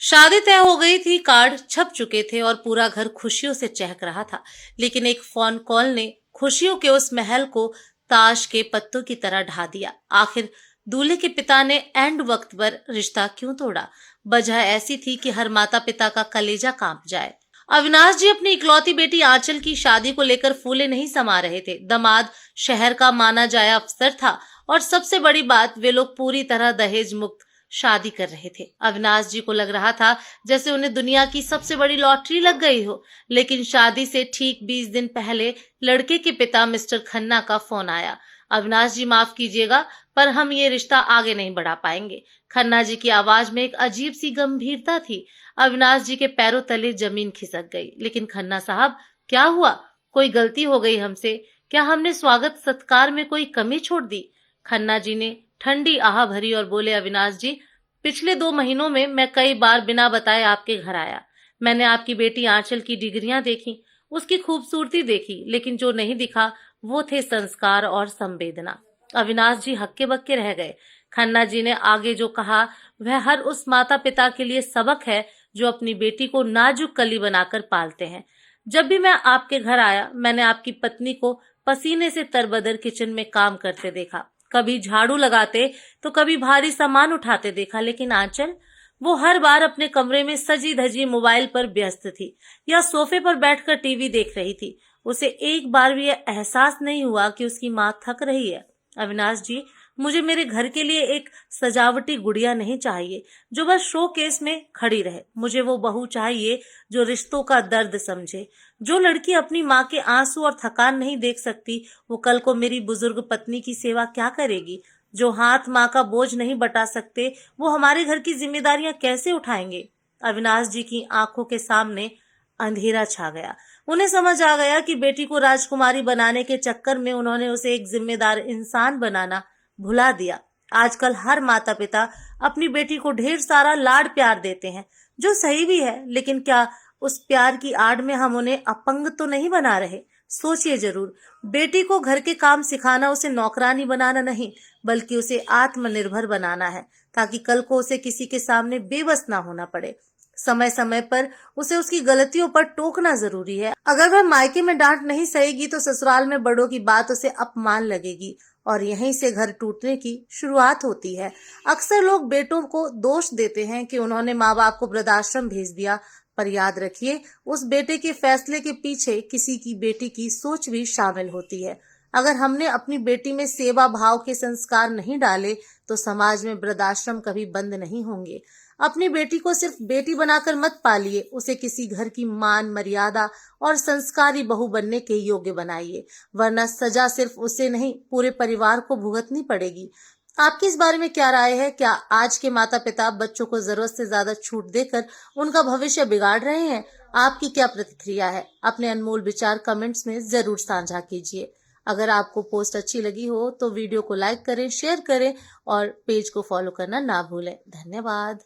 शादी तय हो गई थी, कार्ड छप चुके थे और पूरा घर खुशियों से चहक रहा था। लेकिन एक फोन कॉल ने खुशियों के उस महल को ताश के पत्तों की तरह ढा दिया। आखिर दूल्हे के पिता ने एंड वक्त पर रिश्ता क्यों तोड़ा? वजह ऐसी थी कि हर माता पिता का कलेजा कांप जाए। अविनाश जी अपनी इकलौती बेटी आंचल की शादी को लेकर फूले नहीं समा रहे थे। दामाद शहर का माना जाया अफसर था और सबसे बड़ी बात, वे लोग पूरी तरह दहेज मुक्त शादी कर रहे थे। अविनाश जी को लग रहा था जैसे उन्हें दुनिया की सबसे बड़ी लॉटरी लग गई हो। लेकिन शादी से ठीक 20 दिन पहले लड़के के पिता मिस्टर खन्ना का फोन आया। अविनाश जी माफ कीजिएगा, पर हम ये रिश्ता आगे नहीं बढ़ा पाएंगे। खन्ना जी की आवाज में एक अजीब सी गंभीरता थी। अविनाश जी के पैरों तले जमीन खिसक गई। लेकिन खन्ना साहब, क्या हुआ? कोई गलती हो गई हमसे? क्या हमने स्वागत सत्कार में कोई कमी छोड़ दी? खन्ना जी ने ठंडी आह भरी और बोले, अविनाश जी, पिछले 2 महीनों में मैं कई बार बिना बताए आपके घर आया। मैंने आपकी बेटी आंचल की डिग्रियां देखी, उसकी खूबसूरती देखी, लेकिन जो नहीं दिखा वो थे संस्कार और संवेदना। अविनाश जी हक्के बक्के रह गए। खन्ना जी ने आगे जो कहा वह हर उस माता पिता के लिए सबक है जो अपनी बेटी को नाजुक कली बनाकर पालते हैं। जब भी मैं आपके घर आया, मैंने आपकी पत्नी को पसीने से तरबदर किचन में काम करते देखा। कभी झाड़ू लगाते तो कभी भारी सामान उठाते देखा। लेकिन आंचल, वो हर बार अपने कमरे में सजी धजी मोबाइल पर व्यस्त थी या सोफे पर बैठकर टीवी देख रही थी। उसे एक बार भी यह एहसास नहीं हुआ कि उसकी माँ थक रही है। अविनाश जी, मुझे मेरे घर के लिए एक सजावटी गुड़िया नहीं चाहिए जो बस शो केस में खड़ी रहे। मुझे वो बहू चाहिए जो रिश्तों का दर्द समझे। जो लड़की अपनी माँ के आंसू और थकान नहीं देख सकती, वो कल को मेरी बुजुर्ग पत्नी की सेवा क्या करेगी? जो हाथ माँ का बोझ नहीं बटा सकते, वो हमारे घर की जिम्मेदारियां कैसे उठाएंगे? अविनाश जी की आंखों के सामने अंधेरा छा गया। उन्हें समझ आ गया कि बेटी को राजकुमारी बनाने के चक्कर में उन्होंने उसे एक जिम्मेदार इंसान बनाना भुला दिया। आजकल हर माता पिता अपनी बेटी को ढेर सारा लाड प्यार देते हैं, जो सही भी है, लेकिन क्या उस प्यार की आड़ में हम उन्हें अपंग तो नहीं बना रहे? सोचिए जरूर। बेटी को घर के काम सिखाना उसे नौकरानी बनाना नहीं, बल्कि उसे आत्मनिर्भर बनाना है, ताकि कल को उसे किसी के सामने बेबस ना होना पड़े। समय समय पर उसे उसकी गलतियों पर टोकना जरूरी है। अगर वह मायके में डांट नहीं सहेगी तो ससुराल में बड़ों की बात उसे अपमान लगेगी और यहीं से घर टूटने की शुरुआत होती है। अक्सर लोग बेटों को दोष देते हैं कि उन्होंने माँ बाप को वृद्धाश्रम भेज दिया, पर याद रखिए, उस बेटे के फैसले के पीछे किसी की बेटी की सोच भी शामिल होती है। अगर हमने अपनी बेटी में सेवा भाव के संस्कार नहीं डाले तो समाज में वृद्धाश्रम कभी बंद नहीं होंगे। अपनी बेटी को सिर्फ बेटी बनाकर मत पालिए, उसे किसी घर की मान मर्यादा और संस्कारी बहू बनने के योग्य बनाइए, वरना सजा सिर्फ उसे नहीं, पूरे परिवार को भुगतनी पड़ेगी। आपकी इस बारे में क्या राय है? क्या आज के माता पिता बच्चों को जरूरत से ज्यादा छूट देकर उनका भविष्य बिगाड़ रहे हैं? आपकी क्या प्रतिक्रिया है? अपने अनमोल विचार कमेंट्स में जरूर साझा कीजिए। अगर आपको पोस्ट अच्छी लगी हो तो वीडियो को लाइक करें, शेयर करें और पेज को फॉलो करना ना भूलें। धन्यवाद।